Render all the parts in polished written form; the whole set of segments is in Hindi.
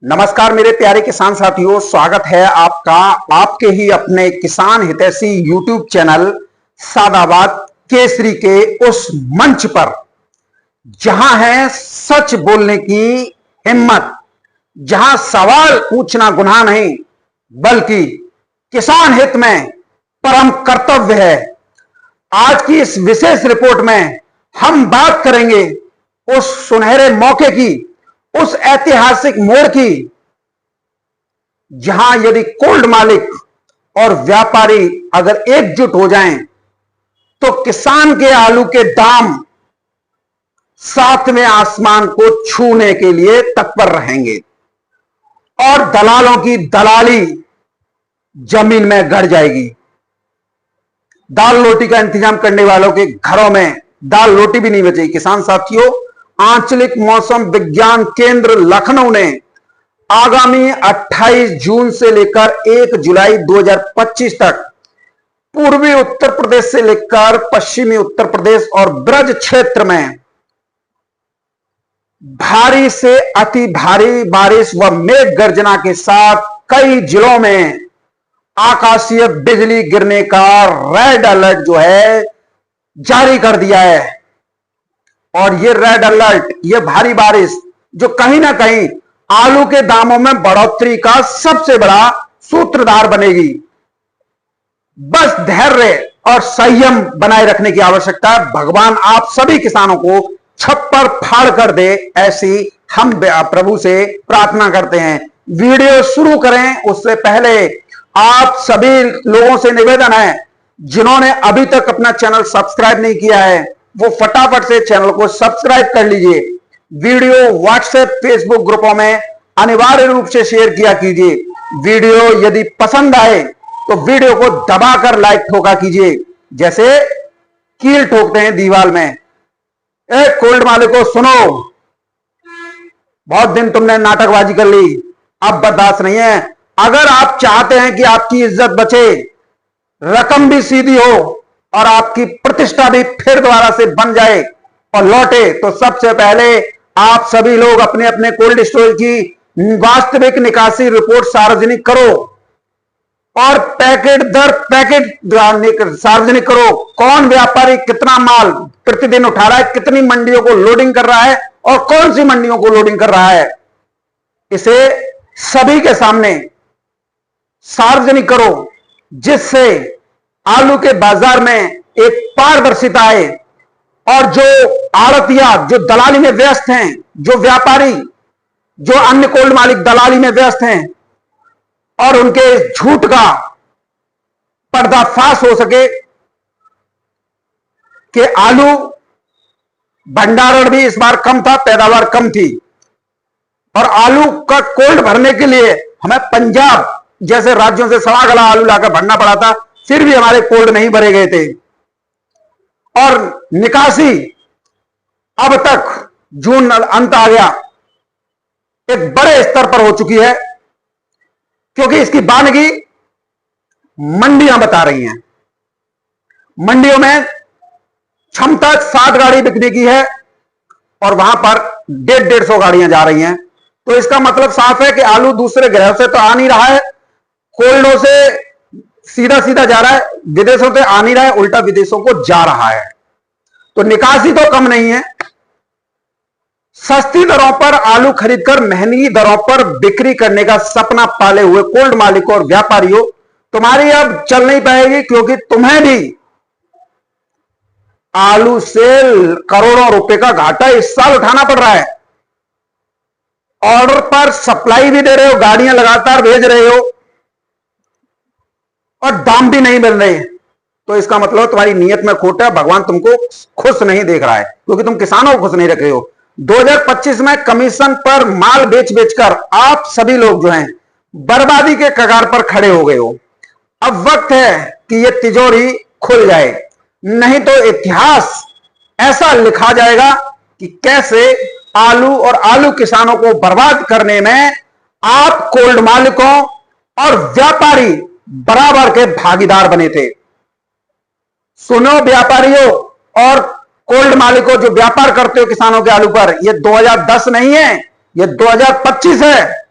नमस्कार मेरे प्यारे किसान साथियों, स्वागत है आपका आपके ही अपने किसान हितैषी यूट्यूब चैनल सादाबाद केसरी के उस मंच पर जहां है सच बोलने की हिम्मत, जहां सवाल पूछना गुनाह नहीं बल्कि किसान हित में परम कर्तव्य है। आज की इस विशेष रिपोर्ट में हम बात करेंगे उस सुनहरे मौके की, उस ऐतिहासिक मोड़ की जहां यदि कोल्ड मालिक और व्यापारी अगर एकजुट हो जाएं तो किसान के आलू के दाम सातवें आसमान को छूने के लिए तत्पर रहेंगे और दलालों की दलाली जमीन में गड़ जाएगी। दाल रोटी का इंतजाम करने वालों के घरों में दाल रोटी भी नहीं बचेगी। किसान साथियों, आंचलिक मौसम विज्ञान केंद्र लखनऊ ने आगामी 28 जून से लेकर 1 जुलाई 2025 तक पूर्वी उत्तर प्रदेश से लेकर पश्चिमी उत्तर प्रदेश और ब्रज क्षेत्र में भारी से अति भारी बारिश व मेघ गर्जना के साथ कई जिलों में आकाशीय बिजली गिरने का रेड अलर्ट जो है जारी कर दिया है। और ये रेड अलर्ट, ये भारी बारिश जो कहीं ना कहीं आलू के दामों में बढ़ोतरी का सबसे बड़ा सूत्रधार बनेगी। बस धैर्य और संयम बनाए रखने की आवश्यकता है। भगवान आप सभी किसानों को छप्पर फाड़ कर दे, ऐसी हम प्रभु से प्रार्थना करते हैं। वीडियो शुरू करें उससे पहले आप सभी लोगों से निवेदन है, जिन्होंने अभी तक अपना चैनल सब्सक्राइब नहीं किया है वो फटाफट से चैनल को सब्सक्राइब कर लीजिए। वीडियो व्हाट्सएप फेसबुक ग्रुपों में अनिवार्य रूप से शेयर किया कीजिए। वीडियो यदि पसंद आए तो वीडियो को दबाकर लाइक ठोका कीजिए, जैसे कील ठोकते हैं दीवार में। कोल्ड मालिकों सुनो, बहुत दिन तुमने नाटकबाजी कर ली, अब बर्दाश्त नहीं है। अगर आप चाहते हैं कि आपकी इज्जत बचे, रकम भी सीधी हो और आपकी प्रतिष्ठा भी फिर दोबारा से बन जाए और लौटे, तो सबसे पहले आप सभी लोग अपने अपने कोल्ड स्टोरेज की वास्तविक निकासी रिपोर्ट सार्वजनिक करो और पैकेट दर पैकेट सार्वजनिक करो। कौन व्यापारी कितना माल प्रतिदिन उठा रहा है, कितनी मंडियों को लोडिंग कर रहा है और कौन सी मंडियों को लोडिंग कर रहा है, इसे सभी के सामने सार्वजनिक करो, जिससे आलू के बाजार में एक पारदर्शिता आए और जो आड़तिया जो दलाली में व्यस्त हैं, जो व्यापारी जो अन्य कोल्ड मालिक दलाली में व्यस्त हैं और उनके झूठ का पर्दाफाश हो सके कि आलू भंडारण भी इस बार कम था, पैदावार कम थी और आलू का कोल्ड भरने के लिए हमें पंजाब जैसे राज्यों से सवा गला आलू लाकर भरना पड़ा था, फिर भी हमारे कोल्ड नहीं भरे गए थे। और निकासी अब तक जून अंत आ गया एक बड़े स्तर पर हो चुकी है, क्योंकि इसकी बानगी मंडियां बता रही हैं। मंडियों में क्षमता 60 गाड़ी बिकने की है और वहां पर 150 गाड़ियां जा रही हैं। तो इसका मतलब साफ है कि आलू दूसरे ग्रह से तो आ नहीं रहा है, कोल्डों से सीधा सीधा जा रहा है, विदेशों से आ नहीं रहा है, उल्टा विदेशों को जा रहा है। तो निकासी तो कम नहीं है। सस्ती दरों पर आलू खरीदकर महंगी दरों पर बिक्री करने का सपना पाले हुए कोल्ड मालिकों और व्यापारियों, तुम्हारी अब चल नहीं पाएगी, क्योंकि तुम्हें भी आलू से करोड़ों रुपए का घाटा इस साल उठाना पड़ रहा है। ऑर्डर पर सप्लाई भी दे रहे हो, गाड़ियां लगातार भेज रहे हो और दाम भी नहीं मिल रहे, तो इसका मतलब तुम्हारी नीयत में खोट है। भगवान तुमको खुश नहीं देख रहा है, क्योंकि तुम किसानों को खुश नहीं रख रहे हो। 2025 में कमीशन पर माल बेच बेचकर आप सभी लोग जो हैं बर्बादी के कगार पर खड़े हो गए हो। अब वक्त है कि यह तिजोरी खुल जाए, नहीं तो इतिहास ऐसा लिखा जाएगा कि कैसे आलू और आलू किसानों को बर्बाद करने में आप कोल्ड मालिकों और व्यापारी बराबर के भागीदार बने थे। सुनो व्यापारियों और कोल्ड मालिकों जो व्यापार करते हो किसानों के आलू पर, यह 2010 नहीं है, यह 2025 है।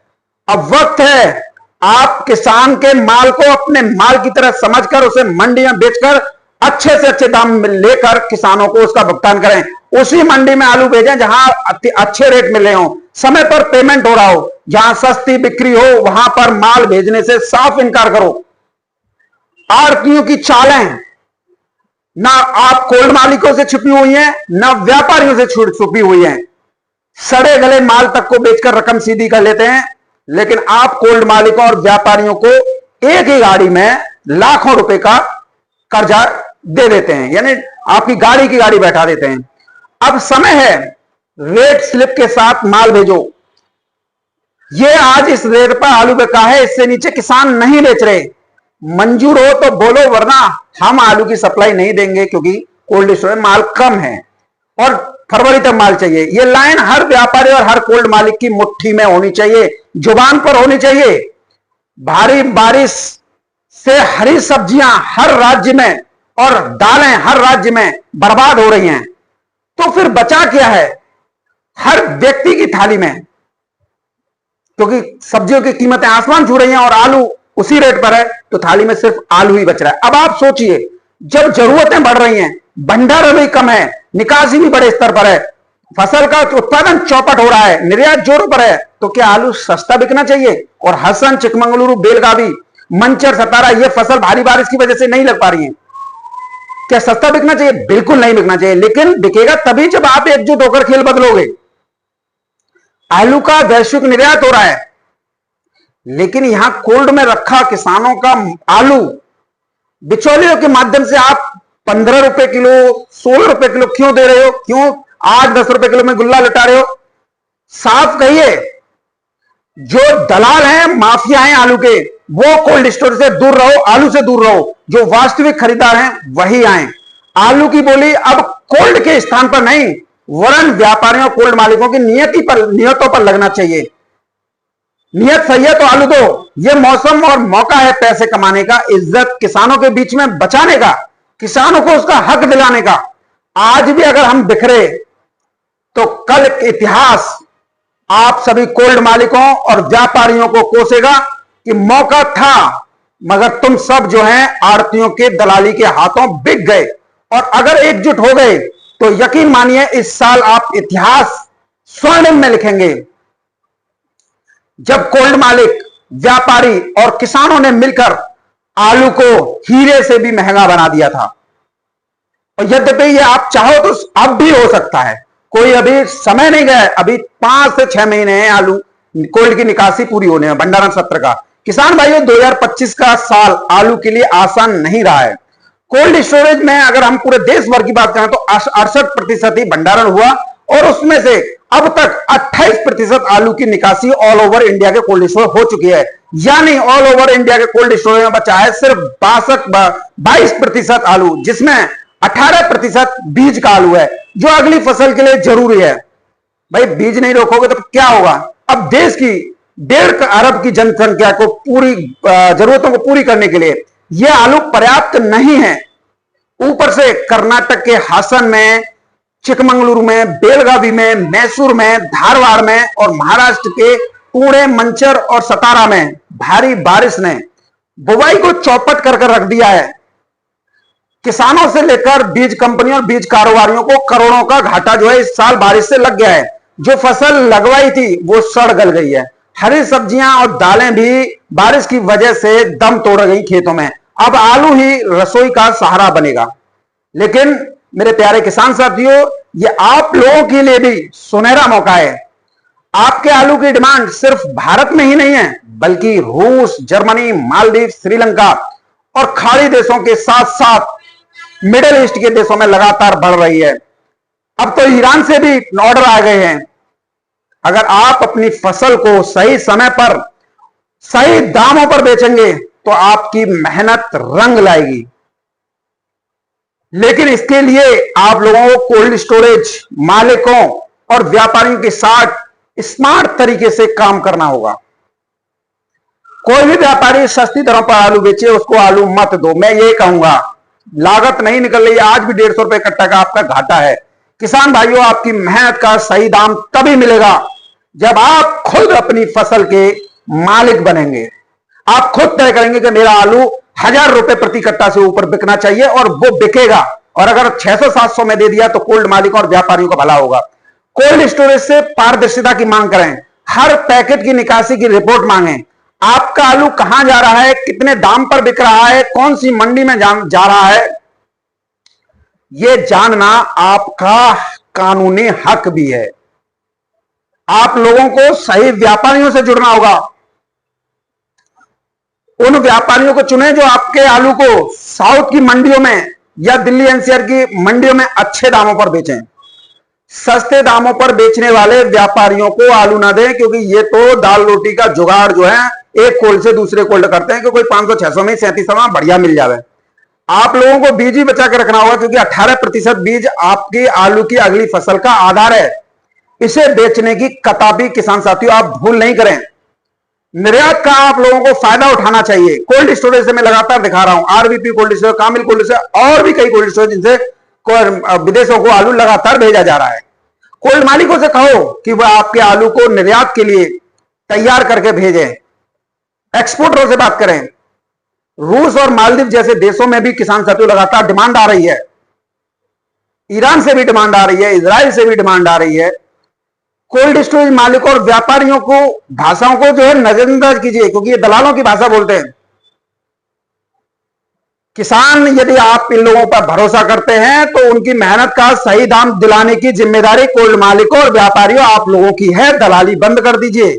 अब वक्त है आप किसान के माल को अपने माल की तरह समझकर उसे मंडी में बेचकर अच्छे से अच्छे दाम में लेकर किसानों को उसका भुगतान करें। उसी मंडी में आलू भेजें जहां अच्छे रेट मिल रहे हो, समय पर पेमेंट हो रहा हो, जहां सस्ती बिक्री हो, वहां पर माल भेजने से साफ इनकार करो। आड़तियों की चालें ना आप कोल्ड मालिकों से छुपी हुई हैं, ना व्यापारियों से छुपी हुई हैं। सड़े गले माल तक को बेचकर रकम सीधी कर लेते हैं, लेकिन आप कोल्ड मालिकों और व्यापारियों को एक ही गाड़ी में लाखों रुपए का कर्जा दे देते हैं, यानी आपकी गाड़ी की गाड़ी बैठा देते हैं। अब समय है रेट स्लिप के साथ माल भेजो। ये आज इस रेट पर आलू बिका है, इससे नीचे किसान नहीं बेच रहे। मंजूर हो तो बोलो, वरना हम आलू की सप्लाई नहीं देंगे, क्योंकि कोल्ड स्टोरेज में माल कम है और फरवरी तक माल चाहिए। ये लाइन हर व्यापारी और हर कोल्ड मालिक की मुट्ठी में होनी चाहिए, जुबान पर होनी चाहिए। भारी बारिश से हरी सब्जियां हर राज्य में और दालें हर राज्य में बर्बाद हो रही हैं, तो फिर बचा क्या है हर व्यक्ति की थाली में? क्योंकि सब्जियों की कीमतें आसमान छू रही हैं और आलू उसी रेट पर है, तो थाली में सिर्फ आलू ही बच रहा है। अब आप सोचिए, जब जरूरतें बढ़ रही हैं, भंडारण भी कम है, निकासी भी बड़े स्तर पर है, फसल का उत्पादन चौपट हो रहा है, निर्यात जोरों पर है, तो क्या आलू सस्ता बिकना चाहिए? और हसन, चिकमंगलुरु, बेलगावी, मंचर, सतारा, ये फसल भारी बारिश की वजह से नहीं लग पा रही है, क्या सस्ता बिकना चाहिए? बिल्कुल नहीं बिकना चाहिए। लेकिन बिकेगा तभी जब आप एकजुट होकर खेल बदलोगे। आलू का वैश्विक निर्यात हो रहा है, लेकिन यहां कोल्ड में रखा किसानों का आलू बिचौलियों के माध्यम से आप 15 रुपए किलो, 16 रुपए किलो क्यों दे रहे हो? क्यों 8-10 रुपए किलो में गुल्ला लुटा रहे हो? साफ कहिए, जो दलाल हैं, माफिया हैं आलू के, वो कोल्ड स्टोर से दूर रहो, आलू से दूर रहो। जो वास्तविक खरीदार हैं वही आए। आलू की बोली अब कोल्ड के स्थान पर नहीं, वरन व्यापारियों, कोल्ड मालिकों की नियतों पर लगना चाहिए। नियत सही है तो आलू दो। यह मौसम और मौका है पैसे कमाने का, इज्जत किसानों के बीच में बचाने का, किसानों को उसका हक दिलाने का। आज भी अगर हम बिखरे तो कल इतिहास आप सभी कोल्ड मालिकों और व्यापारियों को कोसेगा कि मौका था, मगर तुम सब जो हैं आड़तियों के दलाली के हाथों बिक गए। और अगर एकजुट हो गए तो यकीन मानिए इस साल आप इतिहास स्वर्णिम में लिखेंगे। जब कोल्ड मालिक, व्यापारी और किसानों ने मिलकर आलू को हीरे से भी महंगा बना दिया था। और यद्यपि ये आप चाहो तो अब भी हो सकता है, कोई अभी समय नहीं गया है, अभी 5 से 6 महीने हैं आलू कोल्ड की निकासी पूरी होने में, भंडारण सत्र का। किसान भाइयों, 2025 का साल आलू के लिए आसान नहीं रहा है। कोल्ड स्टोरेज में अगर हम पूरे देश भर की बात करें तो 68% ही भंडारण हुआ, और उसमें से अब तक 28% आलू की निकासी ऑल ओवर इंडिया के कोल्ड स्टोर हो चुकी है। यानी ऑल ओवर इंडिया के कोल्ड स्टोर में बचा है सिर्फ 22% आलू, जिसमें 18% बीज का आलू है, जो अगली फसल के लिए जरूरी है। भाई बीज नहीं रोकोगे तो क्या होगा? अब देश की 1.5 अरब की जनसंख्या को पूरी जरूरतों को पूरी करने के लिए यह आलू पर्याप्त नहीं है। ऊपर से कर्नाटक के हासन में, चिकमंगलुरु में, बेलगावी में, मैसूर में, धारवाड़ में और महाराष्ट्र के पुणे, मंचर और सतारा में भारी बारिश ने बुवाई को चौपट कर रख दिया है। किसानों से लेकर बीज कंपनियों और बीज कारोबारियों को करोड़ों का घाटा जो है इस साल बारिश से लग गया है। जो फसल लगवाई थी वो सड़ गल गई है। हरी सब्जियां और दालें भी बारिश की वजह से दम तोड़ गई खेतों में। अब आलू ही रसोई का सहारा बनेगा। लेकिन मेरे प्यारे किसान साथियों, ये आप लोगों के लिए भी सुनहरा मौका है। आपके आलू की डिमांड सिर्फ भारत में ही नहीं है, बल्कि रूस, जर्मनी, मालदीव, श्रीलंका और खाड़ी देशों के साथ साथ मिडिल ईस्ट के देशों में लगातार बढ़ रही है। अब तो ईरान से भी ऑर्डर आ गए हैं। अगर आप अपनी फसल को सही समय पर सही दामों पर बेचेंगे तो आपकी मेहनत रंग लाएगी। लेकिन इसके लिए आप लोगों को कोल्ड स्टोरेज मालिकों और व्यापारियों के साथ स्मार्ट तरीके से काम करना होगा। कोई भी व्यापारी सस्ती दरों पर आलू बेचे, उसको आलू मत दो। मैं ये कहूंगा, लागत नहीं निकल रही, आज भी 150 रुपए कट्टा का आपका घाटा है। किसान भाइयों, आपकी मेहनत का सही दाम तभी मिलेगा जब आप खुद अपनी फसल के मालिक बनेंगे। आप खुद तय करेंगे कि मेरा आलू 1000 रुपए प्रति कट्टा से ऊपर बिकना चाहिए और वो बिकेगा। और अगर 600-700 में दे दिया तो कोल्ड मालिकों और व्यापारियों का भला होगा। कोल्ड स्टोरेज से पारदर्शिता की मांग करें, हर पैकेट की निकासी की रिपोर्ट मांगें। आपका आलू कहां जा रहा है, कितने दाम पर बिक रहा है, कौन सी मंडी में जा रहा है, यह जानना आपका कानूनी हक भी है। आप लोगों को सही व्यापारियों से जुड़ना होगा। उन व्यापारियों को चुने जो आपके आलू को साउथ की मंडियों में या दिल्ली एनसीआर की मंडियों में अच्छे दामों पर बेचें। सस्ते दामों पर बेचने वाले व्यापारियों को आलू ना दें, क्योंकि ये तो दाल रोटी का जुगाड़ जो है एक कोल्ड से दूसरे कोल्ड करते हैं कि कोई 500-600 में 3700 में बढ़िया मिल जाए। आप लोगों को बीज ही बचा के रखना होगा, क्योंकि 18% बीज आपकी आलू की अगली फसल का आधार है। इसे बेचने की कतई किसान साथियों आप भूल नहीं करें। निर्यात का आप लोगों को फायदा उठाना चाहिए। कोल्ड स्टोरेज से मैं लगातार दिखा रहा हूं, आरवीपी कोल्ड स्टोरेज, कामिल कोल्ड स्टोरेज और भी कई कोल्ड स्टोरेज जिनसे विदेशों को आलू लगातार भेजा जा रहा है। कोल्ड मालिकों से कहो कि वह आपके आलू को निर्यात के लिए तैयार करके भेजें। एक्सपोर्टरों से बात करें। रूस और मालदीव जैसे देशों में भी किसान साथियों लगातार डिमांड आ रही है। ईरान से भी डिमांड आ रही है, इजराइल से भी डिमांड आ रही है। कोल्ड स्टोरेज मालिकों और व्यापारियों को भाषाओं को जो है नजरअंदाज कीजिए, क्योंकि ये दलालों की भाषा बोलते हैं। किसान यदि आप इन लोगों पर भरोसा करते हैं तो उनकी मेहनत का सही दाम दिलाने की जिम्मेदारी कोल्ड मालिकों और व्यापारियों आप लोगों की है। दलाली बंद कर दीजिए।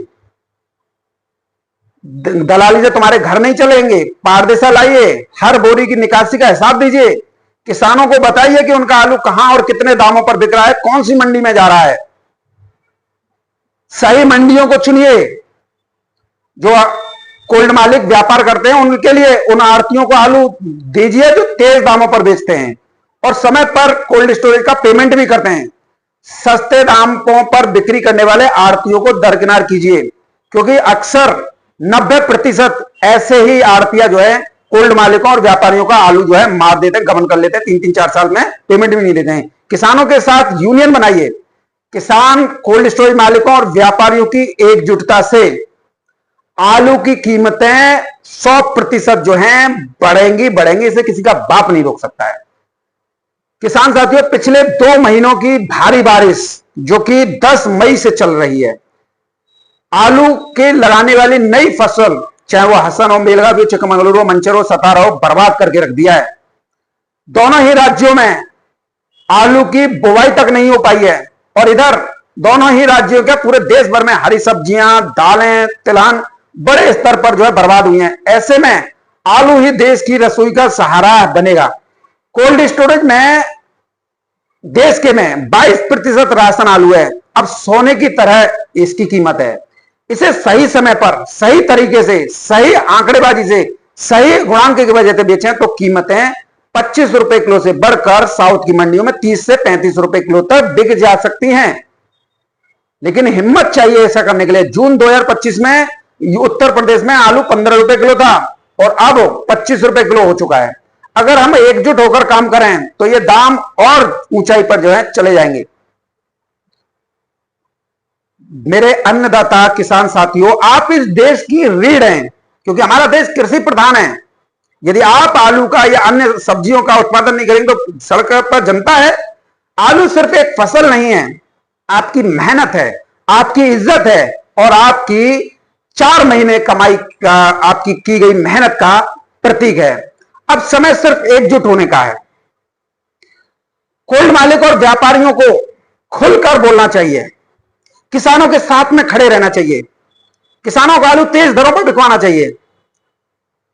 दलाली से तुम्हारे घर नहीं चलेंगे। पारदर्शिता लाइए, हर बोरी की निकासी का हिसाब दीजिए। किसानों को बताइए कि उनका आलू कहां और कितने दामों पर बिक रहा है, कौन सी मंडी में जा रहा है। सही मंडियों को चुनिए। जो कोल्ड मालिक व्यापार करते हैं उनके लिए उन आड़तियों को आलू दीजिए जो तेज दामों पर बेचते हैं और समय पर कोल्ड स्टोरेज का पेमेंट भी करते हैं। सस्ते दामों पर बिक्री करने वाले आड़तियों को दरकिनार कीजिए, क्योंकि अक्सर 90% ऐसे ही आड़तिया जो है कोल्ड मालिकों और व्यापारियों का आलू जो है मार देते हैं, गबन कर लेते हैं। 3-4 साल में पेमेंट भी नहीं देते हैं। किसानों के साथ यूनियन बनाइए। किसान कोल्ड स्टोरेज मालिकों और व्यापारियों की एकजुटता से आलू की कीमतें 100% जो हैं बढ़ेंगी। इसे किसी का बाप नहीं रोक सकता है। किसान साथियों, पिछले 2 महीनों की भारी बारिश जो कि 10 मई से चल रही है, आलू के लगाने वाली नई फसल, चाहे वो हसन हो, बेलगावी हो, चिकमंगलुरु हो, मंचर हो, सतारा हो, बर्बाद करके रख दिया है। दोनों ही राज्यों में आलू की बुवाई तक नहीं हो पाई है और इधर दोनों ही राज्यों के पूरे देश भर में हरी सब्जियां, दालें, तिलहन बड़े स्तर पर जो है बर्बाद हुई हैं। ऐसे में आलू ही देश की रसोई का सहारा बनेगा। कोल्ड स्टोरेज में देश के में 22% राशन आलू है। अब सोने की तरह इसकी कीमत है। इसे सही समय पर, सही तरीके से, सही आंकड़ेबाजी से, सही गुणांक की वजह से बेचें तो कीमतें 25 रुपए किलो से बढ़कर साउथ की मंडियों में 30 से 35 रुपए किलो तक बिक जा सकती हैं। लेकिन हिम्मत चाहिए ऐसा करने के लिए। जून 2025 में उत्तर प्रदेश में आलू 15 रुपए किलो था और अब 25 रुपए किलो हो चुका है। अगर हम एकजुट होकर काम करें तो ये दाम और ऊंचाई पर जो है चले जाएंगे। मेरे अन्नदाता किसान साथियों, आप इस देश की रीढ़ हैं, क्योंकि हमारा देश कृषि प्रधान है। यदि आप आलू का या अन्य सब्जियों का उत्पादन नहीं करेंगे तो सड़क पर जनता है। आलू सिर्फ एक फसल नहीं है, आपकी मेहनत है, आपकी इज्जत है और आपकी 4 महीने कमाई का, आपकी की गई मेहनत का प्रतीक है। अब समय सिर्फ एकजुट होने का है। कोल्ड मालिक और व्यापारियों को खुलकर बोलना चाहिए। किसानों के साथ में खड़े रहना चाहिए। किसानों को आलू तेज दरों पर बिकवाना चाहिए।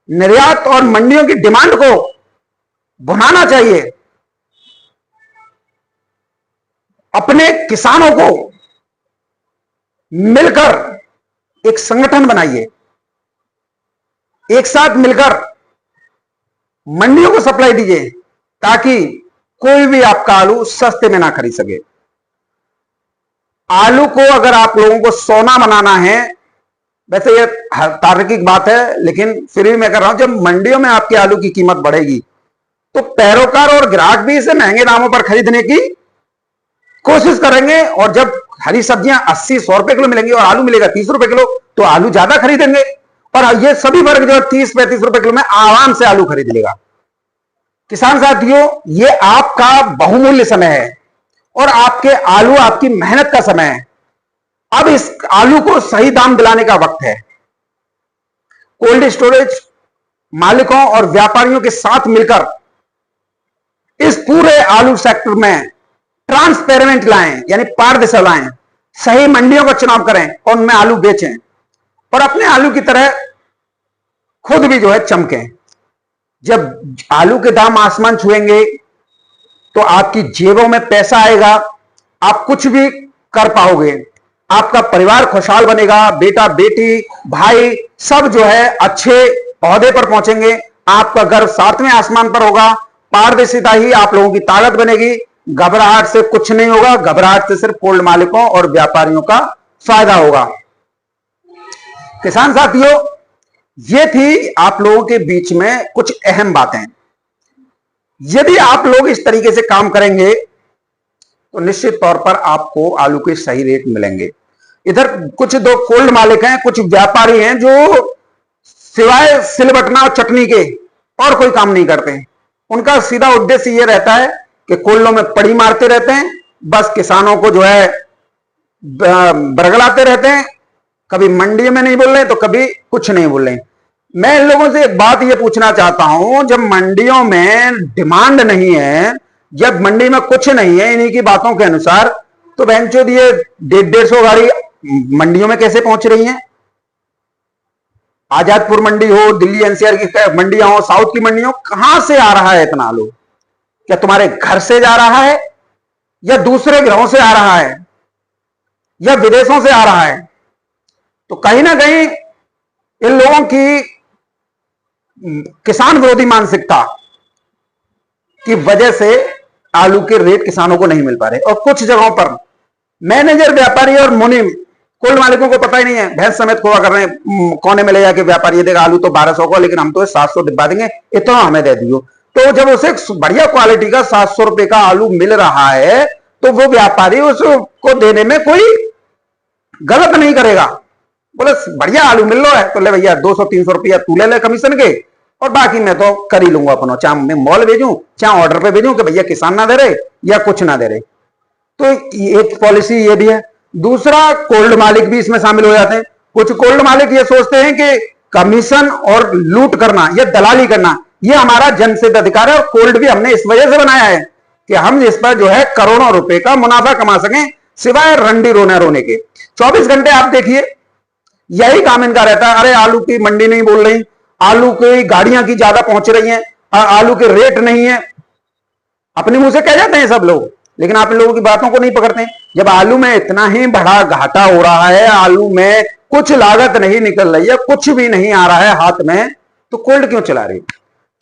निर्यात और मंडियों की डिमांड को भुनाना चाहिए। अपने किसानों को मिलकर एक संगठन बनाइए। एक साथ मिलकर मंडियों को सप्लाई दीजिए ताकि कोई भी आपका आलू सस्ते में ना खरीद सके। आलू को अगर आप लोगों को सोना बनाना है, वैसे ये तार्किक बात है लेकिन फिर भी मैं कर रहा हूं, जब मंडियों में आपके आलू की कीमत बढ़ेगी तो पैरोकार और ग्राहक भी इसे महंगे दामों पर खरीदने की कोशिश करेंगे और जब हरी सब्जियां 80-100 रुपए किलो मिलेंगी और आलू मिलेगा 30 रुपए किलो, तो आलू ज्यादा खरीदेंगे। और ये सभी वर्ग जो 30-35 रुपए किलो में आराम से आलू खरीद लेगा। किसान साथियों, ये आपका बहुमूल्य समय है और आपके आलू आपकी मेहनत का समय है। अब इस आलू को सही दाम दिलाने का वक्त है। कोल्ड स्टोरेज मालिकों और व्यापारियों के साथ मिलकर इस पूरे आलू सेक्टर में ट्रांसपेरेंट लाएं, यानी पारदर्शिता लाएं, सही मंडियों का चुनाव करें और उनमें आलू बेचें और अपने आलू की तरह खुद भी जो है चमकें। जब आलू के दाम आसमान छुएंगे तो आपकी जेबों में पैसा आएगा, आप कुछ भी कर पाओगे, आपका परिवार खुशहाल बनेगा, बेटा बेटी भाई सब जो है अच्छे ओहदे पर पहुंचेंगे, आपका घर 7वें आसमान पर होगा। पारदर्शिता ही आप लोगों की ताकत बनेगी। घबराहट से कुछ नहीं होगा, घबराहट से सिर्फ कोल्ड मालिकों और व्यापारियों का फायदा होगा। किसान साथियों, ये थी आप लोगों के बीच में कुछ अहम बातें। यदि आप लोग इस तरीके से काम करेंगे तो निश्चित तौर पर आपको आलू के सही रेट मिलेंगे। इधर कुछ दो कोल्ड मालिक हैं, कुछ व्यापारी हैं जो सिवाय सिलबटना और चटनी के और कोई काम नहीं करते। उनका सीधा उद्देश्य यह रहता है कि कोल्डों में पड़ी मारते रहते हैं, बस किसानों को जो है बरगलाते रहते हैं, कभी मंडी में नहीं बोल रहे तो कभी कुछ नहीं बोल रहे। मैं इन लोगों से एक बात ये पूछना चाहता हूं, जब मंडियों में डिमांड नहीं है, जब मंडी में कुछ नहीं है इन्हीं की बातों के अनुसार, तो बहनचोद ये 150-150 गाड़ी मंडियों में कैसे पहुंच रही हैं? आजादपुर मंडी हो, दिल्ली एनसीआर की मंडियां हो, साउथ की मंडियां हो, कहां से आ रहा है इतना आलू? क्या तुम्हारे घर से जा रहा है या दूसरे ग्रहों से आ रहा है या विदेशों से आ रहा है? तो कहीं ना कहीं इन लोगों की किसान विरोधी मानसिकता की वजह से आलू के रेट किसानों को नहीं मिल पा रहे। और कुछ जगहों पर मैनेजर, व्यापारी और मुनीम कोल्ड मालिकों को पता ही नहीं है, भैंस समेत खोआ कर रहे हैं कोने में ले जाके। व्यापारी देगा आलू तो 1200 का, लेकिन हम तो 700 डिब्बा देंगे, इतना हमें दे दियो। तो जब उसे बढ़िया क्वालिटी का 700 रुपए का आलू मिल रहा है तो वो व्यापारी उसको देने में कोई गलत नहीं करेगा। बोले बढ़िया आलू मिल रहा है तो ले भैया 200-300 रुपया तू ले कमीशन के, और बाकी मैं तो कर ही लूंगा अपना, चाहे मैं मॉल भेजूं चाहे ऑर्डर पे भेजूं कि भैया किसान ना दे रहे या कुछ ना दे रहे। तो एक पॉलिसी ये भी है। दूसरा, कोल्ड मालिक भी इसमें शामिल हो जाते हैं। कुछ कोल्ड मालिक ये सोचते हैं कि कमीशन और लूट करना या दलाली करना ये हमारा जनसिद्ध अधिकार है, और कोल्ड भी हमने इस वजह से बनाया है कि हम इस पर जो है करोड़ों रुपए का मुनाफा कमा सकें, सिवाय रंडी रोने के। 24 घंटे आप देखिए यही काम इनका रहता है। अरे आलू की मंडी नहीं बोल रही, आलू की गाड़ियां की ज्यादा पहुंच रही हैं, आलू के रेट नहीं है, अपने मुंह से कह जाते हैं सब लोग, लेकिन आप इन लोगों की बातों को नहीं पकड़ते हैं। जब आलू में इतना ही बड़ा घाटा हो रहा है, आलू में कुछ लागत नहीं निकल रही है, कुछ भी नहीं आ रहा है हाथ में, तो कोल्ड क्यों चला रही?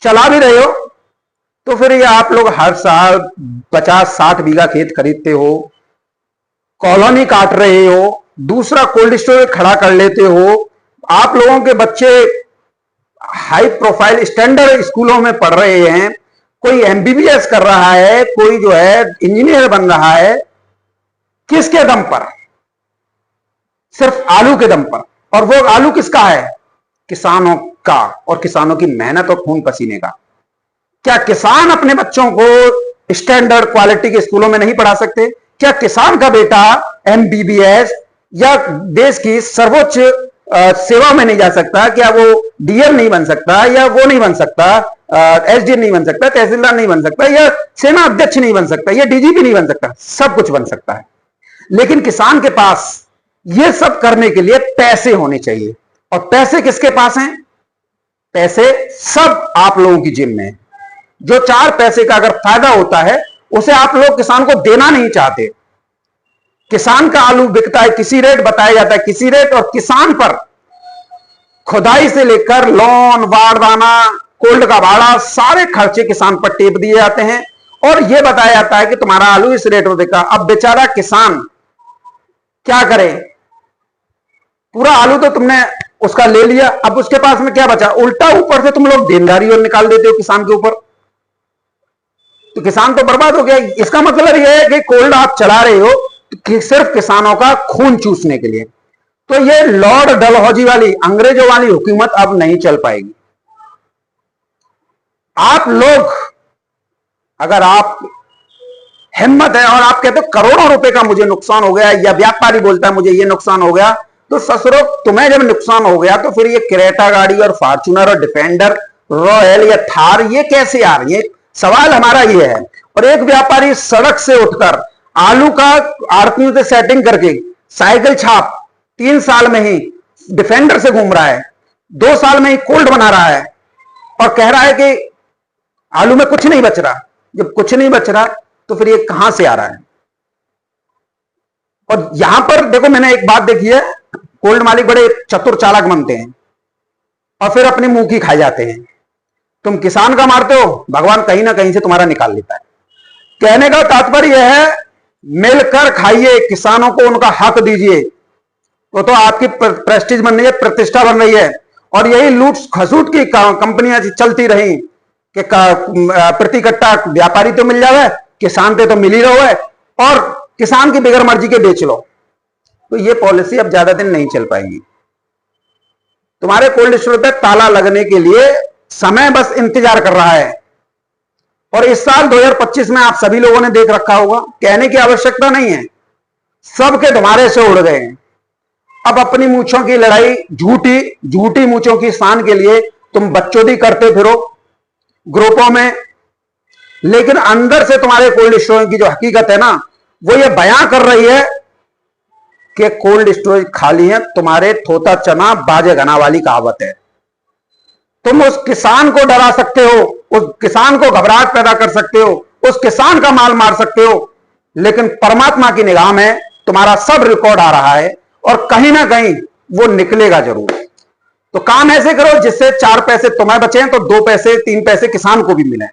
चला भी रहे हो तो फिर ये आप लोग हर साल 50-60 बीघा खेत खरीदते हो, कॉलोनी काट रहे हो, दूसरा कोल्ड स्टोरेज खड़ा कर लेते हो, आप लोगों के बच्चे हाई प्रोफाइल स्टैंडर्ड स्कूलों में पढ़ रहे हैं, कोई एमबीबीएस कर रहा है, कोई जो है इंजीनियर बन रहा है, किसके दम पर? सिर्फ आलू के दम पर। और वो आलू किसका है? किसानों का, और किसानों की मेहनत और खून पसीने का। क्या किसान अपने बच्चों को स्टैंडर्ड क्वालिटी के स्कूलों में नहीं पढ़ा सकते? क्या किसान का बेटा एमबीबीएस या देश की सर्वोच्च सेवा में नहीं जा सकता? क्या वो डीएम नहीं बन सकता, या वो नहीं बन सकता, एसडीएम नहीं बन सकता, तहसीलदार नहीं बन सकता, या सेना अध्यक्ष नहीं बन सकता, या डीजीपी नहीं बन सकता? सब कुछ बन सकता है, लेकिन किसान के पास ये सब करने के लिए पैसे होने चाहिए। और पैसे किसके पास हैं? पैसे सब आप लोगों की जेब में है। जो 4 पैसे का अगर फायदा होता है उसे आप लोग किसान को देना नहीं चाहते। किसान का आलू बिकता है किसी रेट, बताया जाता है किसी रेट, और किसान पर खुदाई से लेकर लोन, बारदाना, कोल्ड का भाड़ा, सारे खर्चे किसान पर टेप दिए जाते हैं, और यह बताया जाता है कि तुम्हारा आलू इस रेट में बिका। अब बेचारा किसान क्या करे? पूरा आलू तो तुमने उसका ले लिया, अब उसके पास में क्या बचा? उल्टा ऊपर से तुम लोग देनदारी और निकाल देते हो किसान के ऊपर, तो किसान तो बर्बाद हो गया। इसका मतलब यह है कि कोल्ड आप चला रहे हो तो सिर्फ किसानों का खून चूसने के लिए। तो ये लॉर्ड डलहौजी वाली अंग्रेजों वाली हुकूमत अब नहीं चल पाएगी। आप लोग अगर आप हिम्मत है और आप कहते हो करोड़ों रुपए का मुझे नुकसान हो गया, या व्यापारी बोलता है मुझे ये नुकसान हो गया, तो ससुरो तुम्हें जब नुकसान हो गया तो फिर ये क्रेटा गाड़ी और फॉर्च्यूनर और डिफेंडर रॉयल या थार ये कैसे आ रही है? सवाल हमारा ये है। और एक व्यापारी सड़क से उठकर आलू का आड़तियों से सेटिंग करके साइकिल छाप 3 साल में ही डिफेंडर से घूम रहा है, 2 साल में ही कोल्ड बना रहा है और कह रहा है कि आलू में कुछ नहीं बच रहा। जब कुछ नहीं बच रहा तो फिर ये कहां से आ रहा है? और यहां पर देखो, मैंने एक बात देखी है, कोल्ड मालिक बड़े चतुर चालाक बनते हैं और फिर अपनी मुंह की खाए जाते हैं। तुम किसान का मारते हो, भगवान कहीं ना कहीं से तुम्हारा निकाल लेता है। कहने का तात्पर्य यह है, मिलकर खाइए, किसानों को उनका हक दीजिए। तो आपकी प्रेस्टीज बन रही है, प्रतिष्ठा बन रही है। और यही लूट खसूट की कंपनियां चलती रही कि प्रति कट्टा व्यापारी तो मिल जाए, किसान पे तो मिल ही रहो है, और किसान की बगैर मर्जी के बेच लो। तो ये पॉलिसी अब ज्यादा दिन नहीं चल पाएगी। तुम्हारे कोल्ड स्टोर पे ताला लगने के लिए समय बस इंतजार कर रहा है। और इस साल 2025 में आप सभी लोगों ने देख रखा होगा, कहने की आवश्यकता नहीं है, सबके तुम्हारे से उड़ गए हैं। अब अपनी मूंछों की लड़ाई, झूठी मूंछों की शान के लिए तुम बच्चोदी करते फिरो ग्रुपों में, लेकिन अंदर से तुम्हारे कोल्ड स्टोरेज की जो हकीकत है ना, वो ये बयां कर रही है कि कोल्ड स्टोरेज खाली है। तुम्हारे थोता चना बाजे घना वाली कहावत है। तुम उस किसान को डरा सकते हो, उस किसान को घबराहट पैदा कर सकते हो, उस किसान का माल मार सकते हो, लेकिन परमात्मा की निगाह में तुम्हारा सब रिकॉर्ड आ रहा है और कहीं ना कहीं वो निकलेगा जरूर। तो काम ऐसे करो जिससे 4 पैसे तुम्हें बचे तो 2 पैसे 3 पैसे किसान को भी मिले।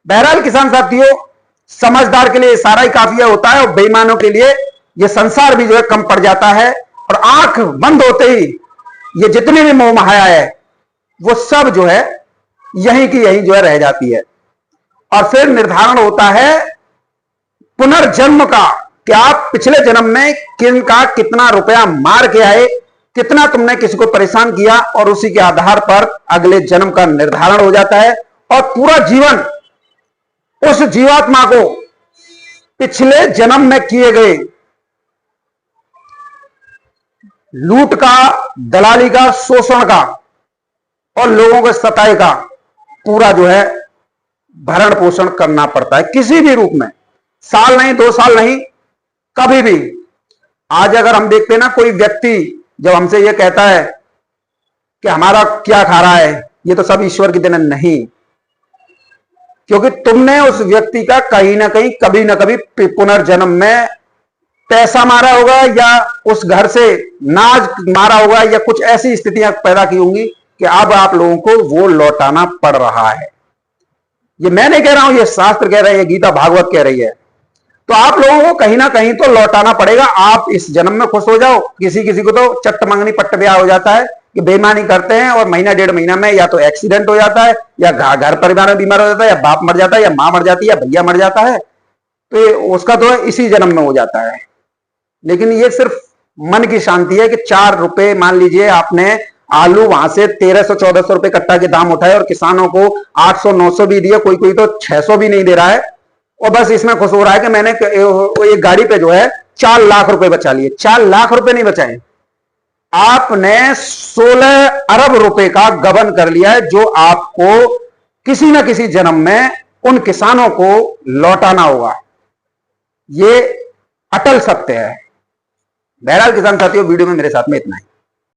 बहरहाल किसान साथियों, समझदार के लिए इशारा ही काफी होता है, और बेईमानों के लिए यह संसार भी जो है कम पड़ जाता है। और आंख बंद होते ही ये जितनी भी मोह माया है वो सब जो है यहीं की यहीं जो है रह जाती है। और फिर निर्धारण होता है पुनर्जन्म का, कि आप पिछले जन्म में किनका कितना रुपया मार के आए, कितना तुमने किसी को परेशान किया, और उसी के आधार पर अगले जन्म का निर्धारण हो जाता है। और पूरा जीवन उस जीवात्मा को पिछले जन्म में किए गए लूट का, दलाली का, शोषण का और लोगों के सताए का पूरा जो है भरण पोषण करना पड़ता है, किसी भी रूप में। साल नहीं, 2 साल नहीं, कभी भी। आज अगर हम देखते हैं ना, कोई व्यक्ति जब हमसे यह कहता है कि हमारा क्या खा रहा है, ये तो सब ईश्वर की देन नहीं, क्योंकि तुमने उस व्यक्ति का कहीं ना कहीं कभी ना कभी पुनर्जन्म में पैसा मारा होगा, या उस घर से नाज मारा होगा, या कुछ ऐसी स्थितियां पैदा की होंगी कि अब आप लोगों को वो लौटाना पड़ रहा है। ये मैं नहीं कह रहा हूं, ये शास्त्र कह रहे हैं, गीता भागवत कह रही है। तो आप लोगों को कहीं ना कहीं तो लौटाना पड़ेगा। आप इस जन्म में खुश हो जाओ, किसी किसी को तो चट्ट मंगनी पट्ट ब्याह हो जाता है कि बेईमानी करते हैं और महीना 1.5 महीना में या तो एक्सीडेंट हो जाता है, या घर परिवार में बीमार हो जाता है, या बाप मर जाता है, या मां मर जाती है, या भैया मर जाता है। तो ये उसका तो इसी जन्म में हो जाता है। लेकिन ये सिर्फ मन की शांति है कि 4 रुपए, मान लीजिए आपने आलू वहां से 1300-1400 रुपए कट्टा के दाम उठाए और किसानों को 800-900 भी दिया, कोई कोई तो 600 भी नहीं दे रहा है, और बस इसमें खुश हो रहा है कि मैंने एक गाड़ी पे जो है 4 लाख रुपए बचा लिए। 4 लाख रुपए नहीं बचाए, आपने 16 अरब रुपए का गबन कर लिया है, जो आपको किसी ना किसी जन्म में उन किसानों को लौटाना होगा। ये अटल सत्य है। बहरहाल किसान साथियों, वीडियो में मेरे साथ में इतना ही।